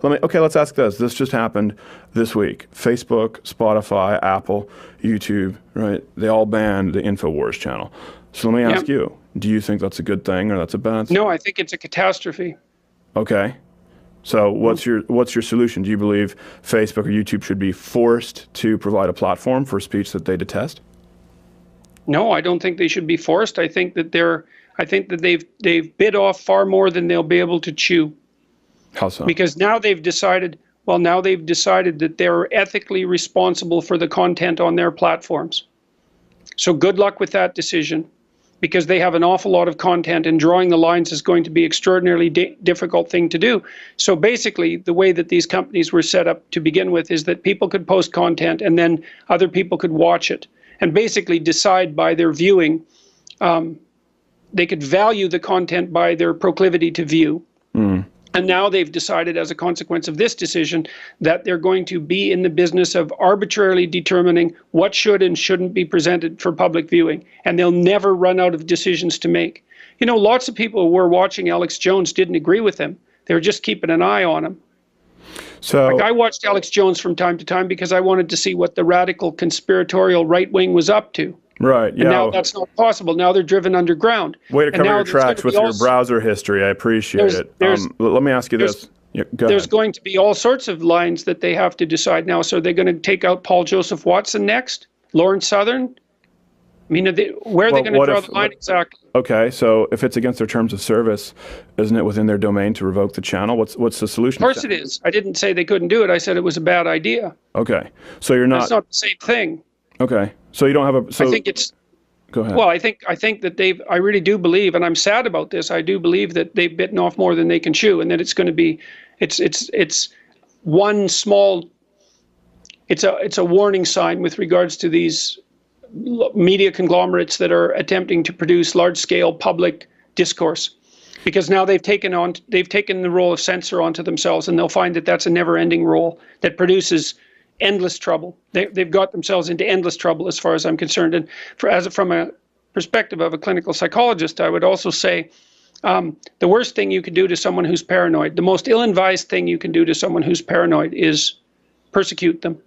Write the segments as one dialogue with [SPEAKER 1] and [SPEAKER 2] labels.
[SPEAKER 1] let's ask this. This just happened this week. Facebook, Spotify, Apple, YouTube, right? They all banned the InfoWars channel. So let me ask you, do you think that's a good thing or that's a bad thing?
[SPEAKER 2] No, I think it's a catastrophe.
[SPEAKER 1] Okay. So what's your solution? Do you believe Facebook or YouTube should be forced to provide a platform for speech that they detest?
[SPEAKER 2] No, I don't think they should be forced. I think that they've bit off far more than they'll be able to chew.
[SPEAKER 1] How so?
[SPEAKER 2] Because now they've decided that they're ethically responsible for the content on their platforms. So good luck with that decision, because they have an awful lot of content, and drawing the lines is going to be extraordinarily difficult thing to do. So basically, the way that these companies were set up to begin with is that people could post content and then other people could watch it and basically decide by their viewing. They could value the content by their proclivity to view. Mm. And now they've decided, as a consequence of this decision, that they're going to be in the business of arbitrarily determining what should and shouldn't be presented for public viewing. And they'll never run out of decisions to make. You know, lots of people who were watching Alex Jones didn't agree with him. They were just keeping an eye on him.
[SPEAKER 1] So,
[SPEAKER 2] like, I watched Alex Jones from time to time because I wanted to see what the radical conspiratorial right wing was up to.
[SPEAKER 1] Right, yeah.
[SPEAKER 2] And now that's not possible. Now they're driven underground.
[SPEAKER 1] Way to cover your tracks with your browser history. I appreciate it. Let me ask you this.
[SPEAKER 2] There's going to be all sorts of lines that they have to decide now. So they're going to take out Paul Joseph Watson next? Lawrence Southern? I mean, where are they going to draw the line exactly?
[SPEAKER 1] Okay, so if it's against their terms of service, isn't it within their domain to revoke the channel? What's the solution?
[SPEAKER 2] Of course it is. I didn't say they couldn't do it. I said it was a bad idea.
[SPEAKER 1] Okay, so you're not...
[SPEAKER 2] That's not the same thing.
[SPEAKER 1] Okay, so you don't have a... So,
[SPEAKER 2] I think it's...
[SPEAKER 1] Go ahead.
[SPEAKER 2] Well, I think that I really do believe, and I'm sad about this, I do believe that they've bitten off more than they can chew, and that it's going to be... It's one small... It's a warning sign with regards to these media conglomerates that are attempting to produce large-scale public discourse, because now they've taken the role of censor onto themselves, and they'll find that that's a never-ending role that produces endless trouble. They've got themselves into endless trouble, as far as I'm concerned. And from a perspective of a clinical psychologist, I would also say the worst thing you could do to someone who's paranoid, the most ill-advised thing you can do to someone who's paranoid, is persecute them.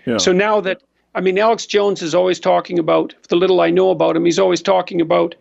[SPEAKER 2] Yeah. So now that, I mean, Alex Jones is always talking about, the little I know about him, he's always talking about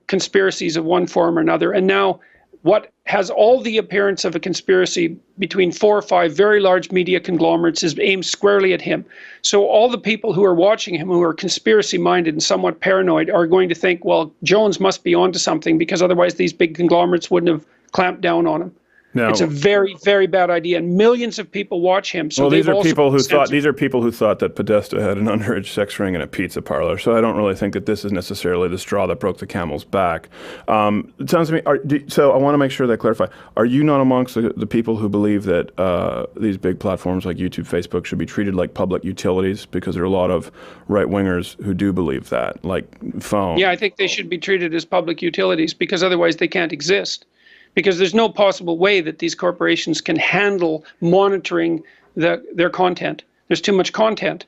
[SPEAKER 2] conspiracies of one form or another. And now what has all the appearance of a conspiracy between 4 or 5 very large media conglomerates is aimed squarely at him. So all the people who are watching him, who are conspiracy-minded and somewhat paranoid, are going to think, well, Jones must be onto something, because otherwise these big conglomerates wouldn't have clamped down on him. No. It's a very, very bad idea, and millions of people watch him. So
[SPEAKER 1] well, these are people who thought that Podesta had an underage sex ring in a pizza parlor. So I don't really think that this is necessarily the straw that broke the camel's back. It sounds to me. So I want to make sure that I clarify. Are you not amongst the people who believe that these big platforms like YouTube, Facebook should be treated like public utilities? Because there are a lot of right wingers who do believe that, like phone.
[SPEAKER 2] Yeah, I think they should be treated as public utilities, because otherwise they can't exist. Because there's no possible way that these corporations can handle monitoring their content. There's too much content.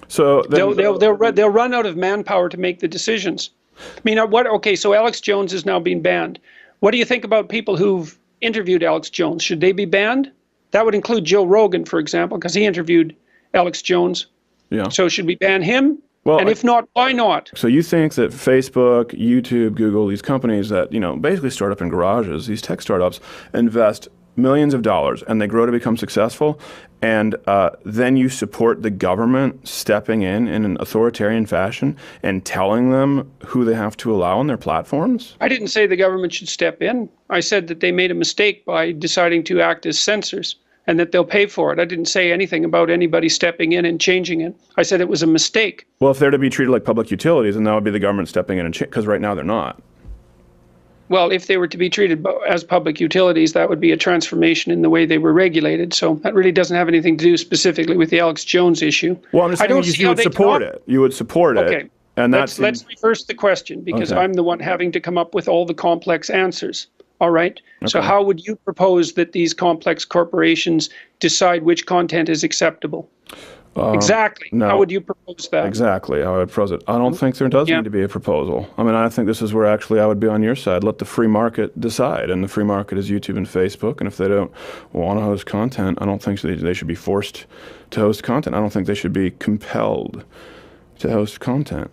[SPEAKER 1] So
[SPEAKER 2] they'll run out of manpower to make the decisions. I mean, okay, so Alex Jones is now being banned. What do you think about people who've interviewed Alex Jones? Should they be banned? That would include Joe Rogan, for example, because he interviewed Alex Jones. Yeah. So should we ban him? Well, and if not, why not?
[SPEAKER 1] So you think that Facebook, YouTube, Google, these companies that, basically start up in garages, these tech startups, invest millions of dollars and they grow to become successful, and then you support the government stepping in an authoritarian fashion and telling them who they have to allow on their platforms?
[SPEAKER 2] I didn't say the government should step in. I said that they made a mistake by deciding to act as censors, and that they'll pay for it. I didn't say anything about anybody stepping in and changing it. I said it was a mistake.
[SPEAKER 1] Well, if they're to be treated like public utilities, then that would be the government stepping in, because right now they're not.
[SPEAKER 2] Well, if they were to be treated as public utilities, that would be a transformation in the way they were regulated. So that really doesn't have anything to do specifically with the Alex Jones issue.
[SPEAKER 1] Well, I'm just saying you would support it. You would support it.
[SPEAKER 2] Okay. And let's reverse the question, because I'm the one having to come up with all the complex answers. All right. Okay. So how would you propose that these complex corporations decide which content is acceptable? Exactly.
[SPEAKER 1] No.
[SPEAKER 2] How would you propose that?
[SPEAKER 1] Exactly, how I would propose it. I don't think there does
[SPEAKER 2] Yeah.
[SPEAKER 1] need to be a proposal. I mean, I think this is where actually I would be on your side. Let the free market decide, and the free market is YouTube and Facebook. And if they don't want to host content, I don't think they should be forced to host content. I don't think they should be compelled to host content.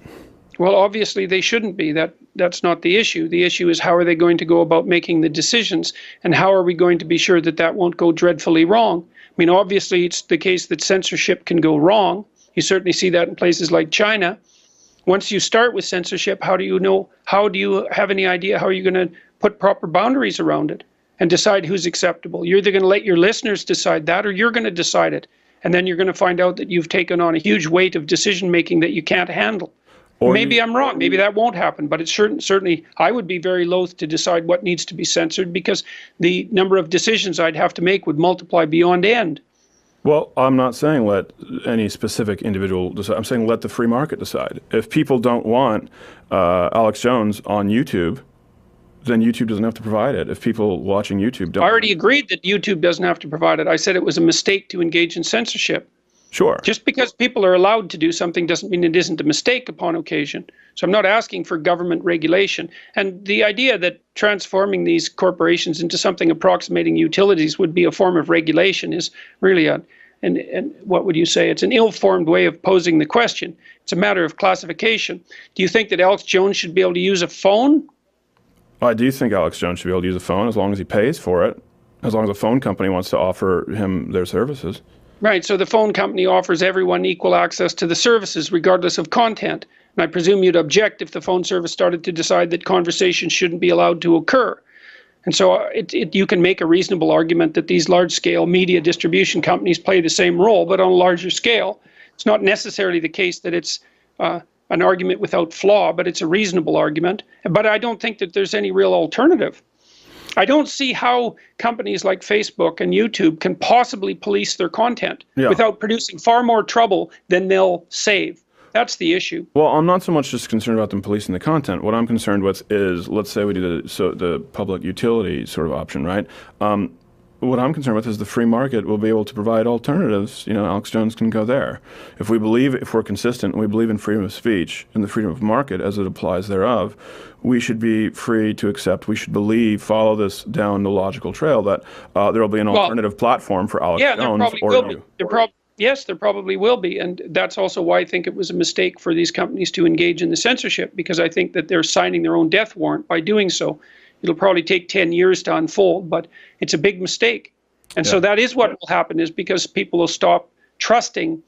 [SPEAKER 2] Well, obviously they shouldn't be. That's not the issue. The issue is how are they going to go about making the decisions, and how are we going to be sure that that won't go dreadfully wrong? I mean, obviously it's the case that censorship can go wrong. You certainly see that in places like China. Once you start with censorship, how do you have any idea how you're going to put proper boundaries around it and decide who's acceptable? You're either going to let your listeners decide that, or you're going to decide it. And then you're going to find out that you've taken on a huge weight of decision making that you can't handle. Or maybe I'm wrong. Maybe that won't happen. But it's certainly, I would be very loath to decide what needs to be censored, because the number of decisions I'd have to make would multiply beyond end.
[SPEAKER 1] Well, I'm not saying let any specific individual decide. I'm saying let the free market decide. If people don't want Alex Jones on YouTube, then YouTube doesn't have to provide it. If people watching YouTube don't.
[SPEAKER 2] I already agreed that YouTube doesn't have to provide it. I said it was a mistake to engage in censorship.
[SPEAKER 1] Sure.
[SPEAKER 2] Just because people are allowed to do something doesn't mean it isn't a mistake upon occasion. So I'm not asking for government regulation. And the idea that transforming these corporations into something approximating utilities would be a form of regulation is really and what would you say? It's an ill-formed way of posing the question. It's a matter of classification. Do you think that Alex Jones should be able to use a phone?
[SPEAKER 1] I do think Alex Jones should be able to use a phone as long as he pays for it, as long as a phone company wants to offer him their services.
[SPEAKER 2] Right, so the phone company offers everyone equal access to the services regardless of content. And I presume you'd object if the phone service started to decide that conversations shouldn't be allowed to occur. And so you can make a reasonable argument that these large-scale media distribution companies play the same role, but on a larger scale. It's not necessarily the case that it's an argument without flaw, but it's a reasonable argument. But I don't think that there's any real alternative. I don't see how companies like Facebook and YouTube can possibly police their content without producing far more trouble than they'll save. That's the issue.
[SPEAKER 1] Well, I'm not so much just concerned about them policing the content. What I'm concerned with is, let's say we do the public utility sort of option, right? What I'm concerned with is the free market will be able to provide alternatives. You know, Alex Jones can go there. If we're consistent, and we believe in freedom of speech and the freedom of market as it applies thereof, we should be free to accept, we should follow this down the logical trail that there will be an alternative platform for Alex Jones or you.
[SPEAKER 2] Yes, there probably will be. And that's also why I think it was a mistake for these companies to engage in the censorship, because I think that they're signing their own death warrant by doing so. It'll probably take 10 years to unfold, but it's a big mistake. And so that is what will happen, is because people will stop trusting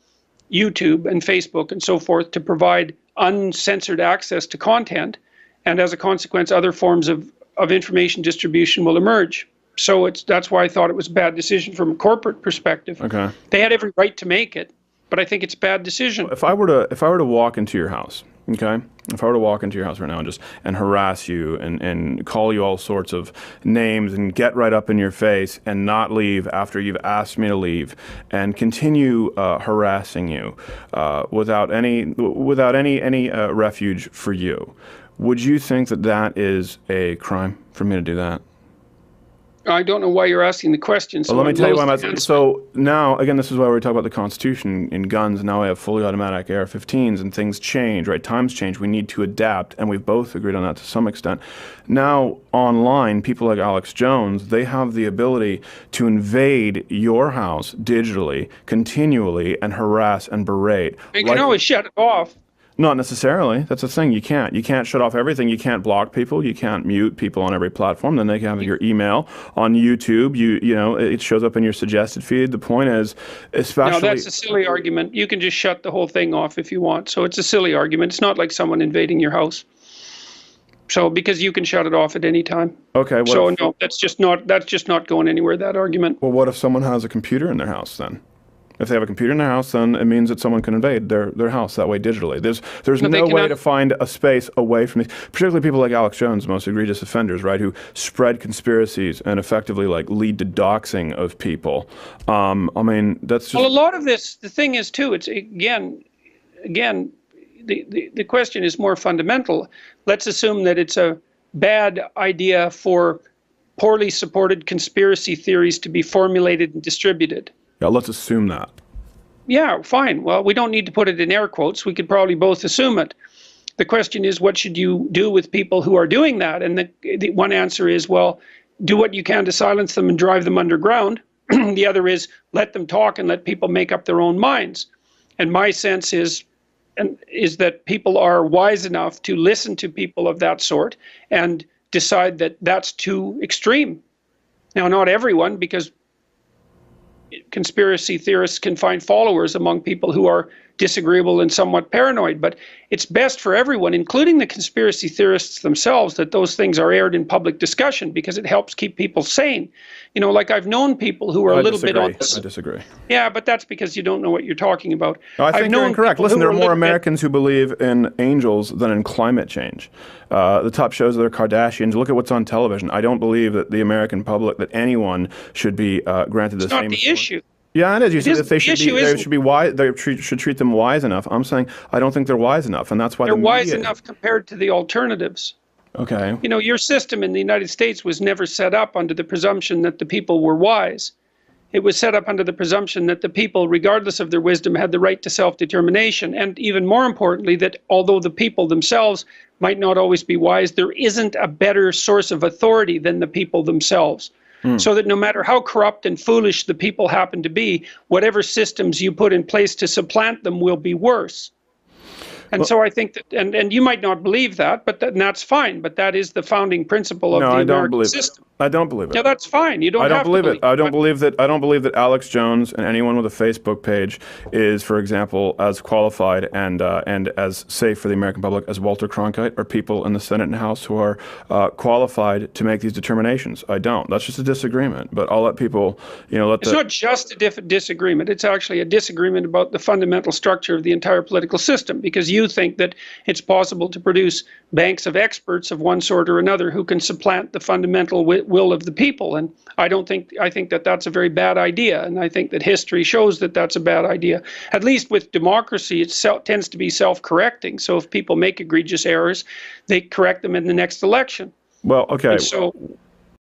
[SPEAKER 2] YouTube and Facebook and so forth to provide uncensored access to content. And as a consequence, other forms of information distribution will emerge. So that's why I thought it was a bad decision from a corporate perspective.
[SPEAKER 1] Okay.
[SPEAKER 2] They had every right to make it, but I think it's a bad decision.
[SPEAKER 1] If I were to walk into your house, okay? If I were to walk into your house right now and harass you and call you all sorts of names and get right up in your face and not leave after you've asked me to leave and continue harassing you without any refuge for you, would you think that that is a crime for me to do that?
[SPEAKER 2] I don't know why you're asking the question. So
[SPEAKER 1] well, let me tell you why I'm asking. So now, again, this is why we talk about the Constitution in guns. Now we have fully automatic AR-15s, and things change, right? Times change. We need to adapt, and we've both agreed on that to some extent. Now, online, people like Alex Jones, they have the ability to invade your house digitally, continually, and harass and berate.
[SPEAKER 2] You can always shut it off.
[SPEAKER 1] Not necessarily. That's the thing. You can't. You can't shut off everything. You can't block people. You can't mute people on every platform. Then they can have your email on YouTube. You know, it shows up in your suggested feed. The point is, especially.
[SPEAKER 2] No, that's a silly argument. You can just shut the whole thing off if you want. So it's a silly argument. It's not like someone invading your house. So because you can shut it off at any time.
[SPEAKER 1] Okay.
[SPEAKER 2] So no, that's just not going anywhere, that argument.
[SPEAKER 1] Well, what if someone has a computer in their house then? If they have a computer in their house, then it means that someone can invade their house that way digitally. There's no way to find a space away from these, particularly people like Alex Jones, most egregious offenders, right, who spread conspiracies and effectively like lead to doxing of people. I mean, that's just.
[SPEAKER 2] Well, a lot of this, the thing is too, it's again, the question is more fundamental. Let's assume that it's a bad idea for poorly supported conspiracy theories to be formulated and distributed.
[SPEAKER 1] Yeah, let's assume that.
[SPEAKER 2] Yeah, fine. Well, we don't need to put it in air quotes. We could probably both assume it. The question is, what should you do with people who are doing that? And the one answer is, well, do what you can to silence them and drive them underground. The other is, let them talk and let people make up their own minds. And my sense is that people are wise enough to listen to people of that sort and decide that that's too extreme. Now, not everyone, because conspiracy theorists can find followers among people who are disagreeable and somewhat paranoid, but it's best for everyone, including the conspiracy theorists themselves, that those things are aired in public discussion, because it helps keep people sane. You know, like I've known people who are a little bit on this.
[SPEAKER 1] I disagree.
[SPEAKER 2] Yeah, but that's because you don't know what you're talking about.
[SPEAKER 1] No, I think you're incorrect. Listen, there are more Americans who believe in angels than in climate change. The top shows are the Kardashians. Look at what's on television. I don't believe that the American public, that anyone should be granted the same.
[SPEAKER 2] It's not the issue.
[SPEAKER 1] Yeah, it is. You said that they should be wise. They should treat them wise enough. I'm saying I don't think they're wise enough, and that's why
[SPEAKER 2] they're wise enough compared to the alternatives.
[SPEAKER 1] Okay.
[SPEAKER 2] You know, your system in the United States was never set up under the presumption that the people were wise. It was set up under the presumption that the people, regardless of their wisdom, had the right to self-determination, and even more importantly, that although the people themselves might not always be wise, there isn't a better source of authority than the people themselves. So that no matter how corrupt and foolish the people happen to be, whatever systems you put in place to supplant them will be worse. And so I think that, and you might not believe that, but that's fine. But that is the founding principle of the American system.
[SPEAKER 1] I don't believe it.
[SPEAKER 2] Yeah, that's fine. You don't have to believe it.
[SPEAKER 1] I don't believe that. I don't believe that Alex Jones and anyone with a Facebook page is, for example, as qualified and as safe for the American public as Walter Cronkite or people in the Senate and House who are qualified to make these determinations. I don't. That's just a disagreement. But I'll let people,
[SPEAKER 2] It's not just a disagreement. It's actually a disagreement about the fundamental structure of the entire political system, because you think that it's possible to produce banks of experts of one sort or another who can supplant the fundamental will of the people. And I think that that's a very bad idea. And I think that history shows that that's a bad idea. At least with democracy, it tends to be self-correcting. So if people make egregious errors, they correct them in the next election.
[SPEAKER 1] Well, okay.
[SPEAKER 2] And so